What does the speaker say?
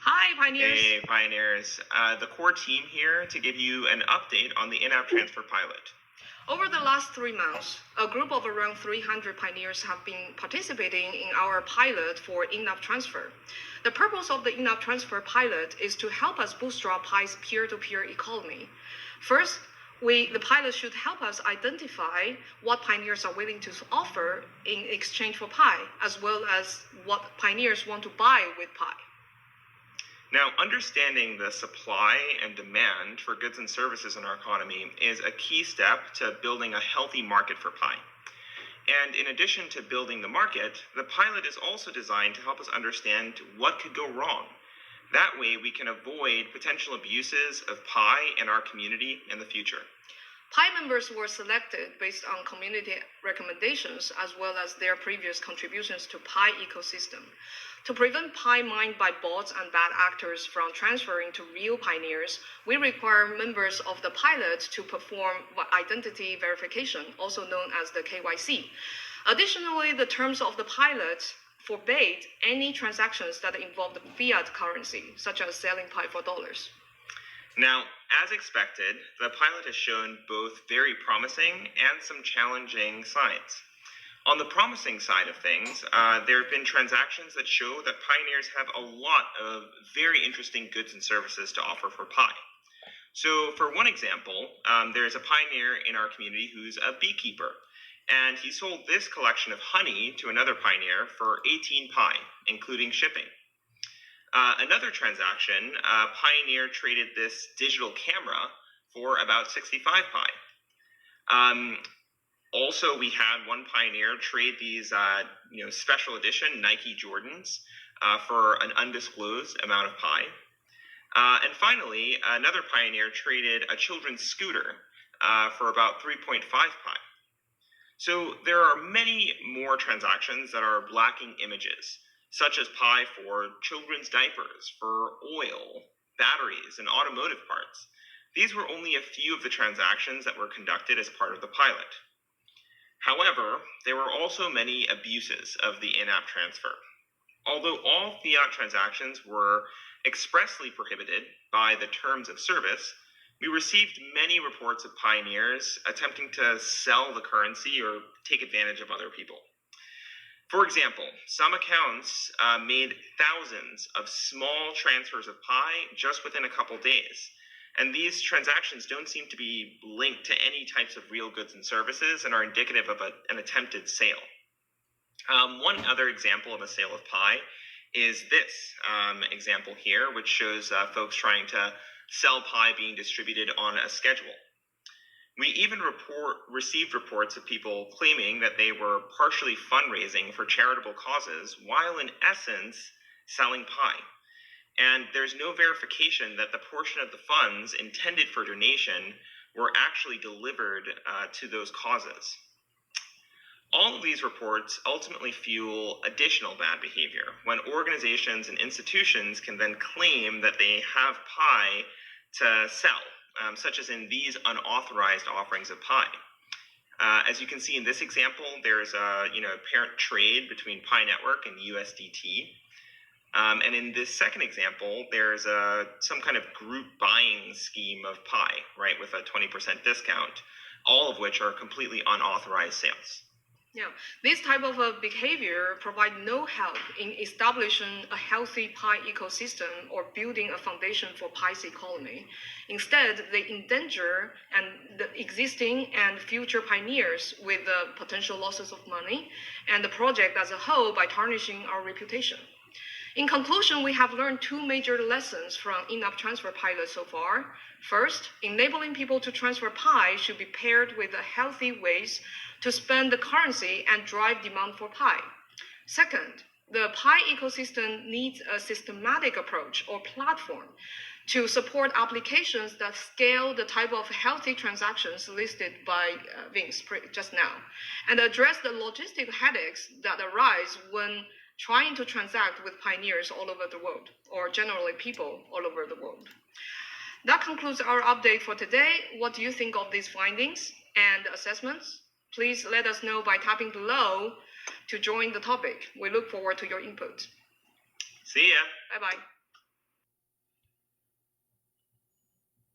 Hi, Pioneers. Hey, Pioneers. The core team here to give you an update on the in-app transfer pilot. Over the last 3 months, a group of around 300 pioneers have been participating in our pilot for in-app transfer. The purpose of the in-app transfer pilot is to help us bootstrap Pi's peer-to-peer economy. First, the pilot should help us identify what pioneers are willing to offer in exchange for Pi, as well as what pioneers want to buy with Pi. Now, understanding the supply and demand for goods and services in our economy is a key step to building a healthy market for Pi. And in addition to building the market, the pilot is also designed to help us understand what could go wrong. That way, we can avoid potential abuses of Pi in our community in the future. Pi members were selected based on community recommendations as well as their previous contributions to Pi ecosystem. To prevent Pi mined by bots and bad actors from transferring to real pioneers, we require members of the pilot to perform identity verification, also known as the KYC. Additionally, the terms of the pilot forbade any transactions that involved fiat currency, such as selling Pi for dollars. Now, as expected, the pilot has shown both very promising and some challenging signs. On the promising side of things, there have been transactions that show that pioneers have a lot of very interesting goods and services to offer for Pi. So for one example, there's a pioneer in our community who's a beekeeper, and he sold this collection of honey to another pioneer for 18 Pi, including shipping. Another transaction, Pioneer traded this digital camera for about 65 Pi. Also, we had one Pioneer trade these special edition Nike Jordans for an undisclosed amount of Pi. And finally, another Pioneer traded a children's scooter for about 3.5 Pi. So there are many more transactions that are lacking images, such as Pi for children's diapers, for oil, batteries, and automotive parts. These were only a few of the transactions that were conducted as part of the pilot. However, there were also many abuses of the in-app transfer. Although all fiat transactions were expressly prohibited by the terms of service, we received many reports of pioneers attempting to sell the currency or take advantage of other people. For example, some accounts made thousands of small transfers of Pi just within a couple days. And these transactions don't seem to be linked to any types of real goods and services and are indicative of an attempted sale. One other example of a sale of Pi is this example here, which shows folks trying to sell Pi being distributed on a schedule. We even received reports of people claiming that they were partially fundraising for charitable causes while in essence selling Pi. And there's no verification that the portion of the funds intended for donation were actually delivered to those causes. All of these reports ultimately fuel additional bad behavior when organizations and institutions can then claim that they have Pi to sell, such as in these unauthorized offerings of Pi. As you can see in this example, there's a apparent trade between Pi Network and USDT. And in this second example, there's some kind of group buying scheme of Pi, right, with a 20% discount, all of which are completely unauthorized sales. Yeah, this type of behavior provide no help in establishing a healthy Pi ecosystem or building a foundation for Pi's economy. Instead, they endanger the existing and future pioneers with potential losses of money and the project as a whole by tarnishing our reputation. In conclusion, we have learned 2 major lessons from in-app transfer pilot so far. First, enabling people to transfer Pi should be paired with healthy ways to spend the currency and drive demand for Pi. Second, the Pi ecosystem needs a systematic approach or platform to support applications that scale the type of healthy transactions listed by Vince just now, and address the logistic headaches that arise when trying to transact with pioneers all over the world, or generally people all over the world. That concludes our update for today. What do you think of these findings and assessments? Please let us know by tapping below to join the topic. We look forward to your input. See ya. Bye-bye.